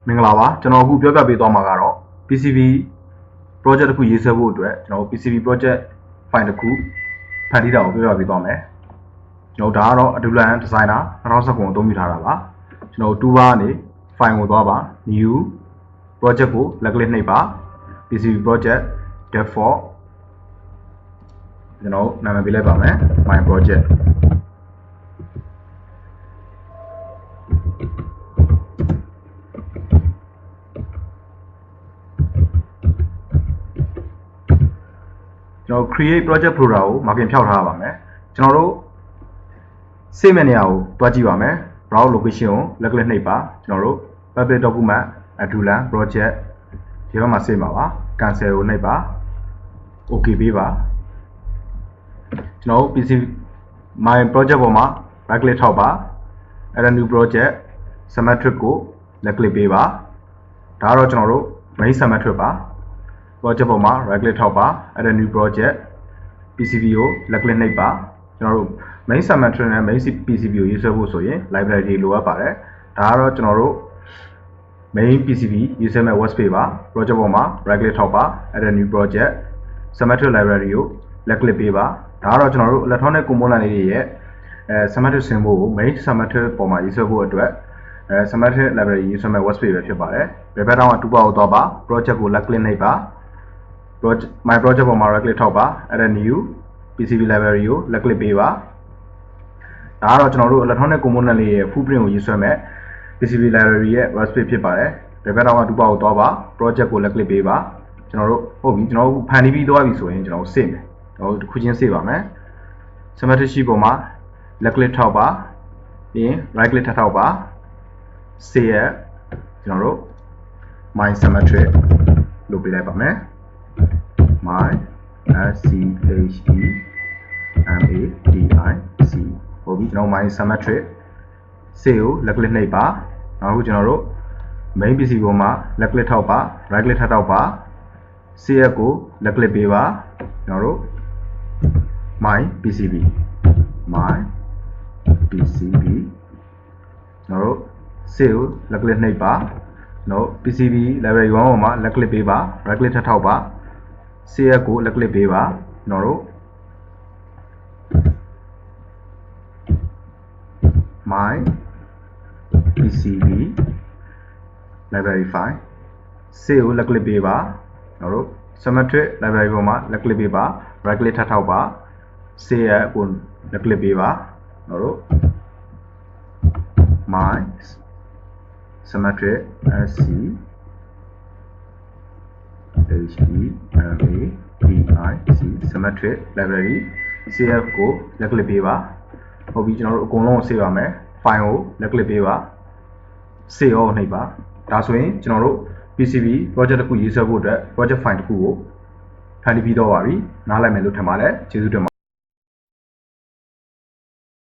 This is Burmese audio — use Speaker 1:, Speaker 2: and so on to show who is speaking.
Speaker 1: မင်္ဂလာပါကျွန်တော်အခုပြောပြပေးသွားမှာကတော့ PCB project တစ်ခုရေးဆွဲဖို့အတွက်ကျွန်တော် PCB project file တစ်ခုဖန်တီးတာကိုပြောပြပေးသွားမယ်ကျွန်တော်ဒါကတော့ ALTIUM Designer 2019ကိုအသုံးပြုထားတာပါကျွန်တော် toolbar ကနေ file ကိုသွားပါ new project ကို left click နှိပ်ပါ PCB project default ကျွန်တော်နာမည်ပေးလိုက်ပါမယ် my projectကျွန်တော် create project folder ကို marking ဖြောက်ထားပါမယ်ကျွန်တော်တို့ save မယ့်နေရာကိုတွားကြည့်ပါမယ် browse location ကို left click နှိပ်ပါကျွန်တော်တို့ public document ALTIUM project ဒီဘက်မှာ save ပါပါ cancel ကိုနှိပ်ပါ okay ပေးပါကျွန်တော်တို့ PCB my project ပေါ်မှာ right click ထောက်ပါ add a new project symmetric ကို left click ပေးပါဒါကတော့ကျွန်တော်တို့ main symmetric ပါproject ပေါ်မှာ right click ထောက်ပါ add a new project PCB ကို left click နှိပ်ပါကျွန်တော်တို့ main symmetric နဲ့ main PCB ကိုရေးဆွဲဖို့ဆိုရင် library တွေလိုအပ်ပါတယ်ဒါကတော့ကျွန်တော်တို့ main PCB ရေးဆွဲမဲ့ workspace ပါ project ပေါ်မှာ right click ထောက်ပါ add a new project symmetric library ကို left click ပေးပါဒါကတော့ကျွန်တော်တို့ electronic component လေးတွေရဲ့ symmetric symbol ကို main symmetric ပေါ်မှာရေးဆွဲဖို့အတွက်symmetric library ရေးဆွဲမဲ့ workspace ပဲဖြစ်ပါတယ်ဘယ်ဘက်တောင်က2ပါကိုသွားပါ project ကို left click နှိပ်ပါmy project ပေါ်မှာ right click ထောက်ပါ add a new PCB library ကို left click ပေးပါဒါကတော့ကျွန်တော်တို့ electronic component လေးရဲ့ full print ကိုရေးဆွဲမဲ့ PCB library ရဲ့ workspace ဖြစ်ပါတယ်ဘယ်ဘက်တောင်က2ပါကိုသွားပါ project ကို left click ပေးပါကျွန်တော်တို့ဟုတ်ပြီကျွန်တော်တို့ဖန်တီးပြီးသွားပြီဆိုရင်ကျွန်တော်တို့ save မယ်ကျွန်တော်တို့တစ်ခုချင်း save ပါမယ် symmetric sheet ပေါ်မှာ left click ထောက်ပါပြီးရင် right click ထောက်ပါ save ရကျွန်တော်တို့ my symmetric လုပ်ပေးလိုက်ပါမယ်my symmetric ဟုတ်ပြီကျွန်တော် my symmetric save ကို left click နှိပ်ပါနောက်ခုကျွန်တော်တို့ main PC ပေါ်မှာ left click ထောက်ပါ right click ထောက်ပါ save ကို left click ပေးပါကျွန်တော်တို့ my PCB ကျွန်တော်တို့ save ကို left click နှိပ်ပါကျွန်တော် PCB library 1ပေါ်မှာ left click ပေးပါ right click ထောက်ပါ save ကို left click ပေးပါကျွန်တော်တို့ my PCB library file save ကို left click ပေးပါကျွန်တော်တို့ symmetric library ပေါ်မှာ left click ပေးပါ right click ထောက်ပါ save ကို left click ပေးပါကျွန်တော်တို့ my symmetric symmetric library cf ကို left click ပေးပါဟုတ်ပြီကျွန်တော်တို့အကုန်လုံးကို save ပါမယ် file ကို left click ပေးပါ save ကိုနှိပ်ပါဒါဆိုရင်ကျွန်တော်တို့ PCB project တစ်ခုရေးဆွဲဖို့အတွက် project file တစ်ခုကိုဖန်တီးပြီးတော့ပါပြီနားလည်မယ်လို့ထင်ပါတယ်ကျေးဇူးတင်ပါ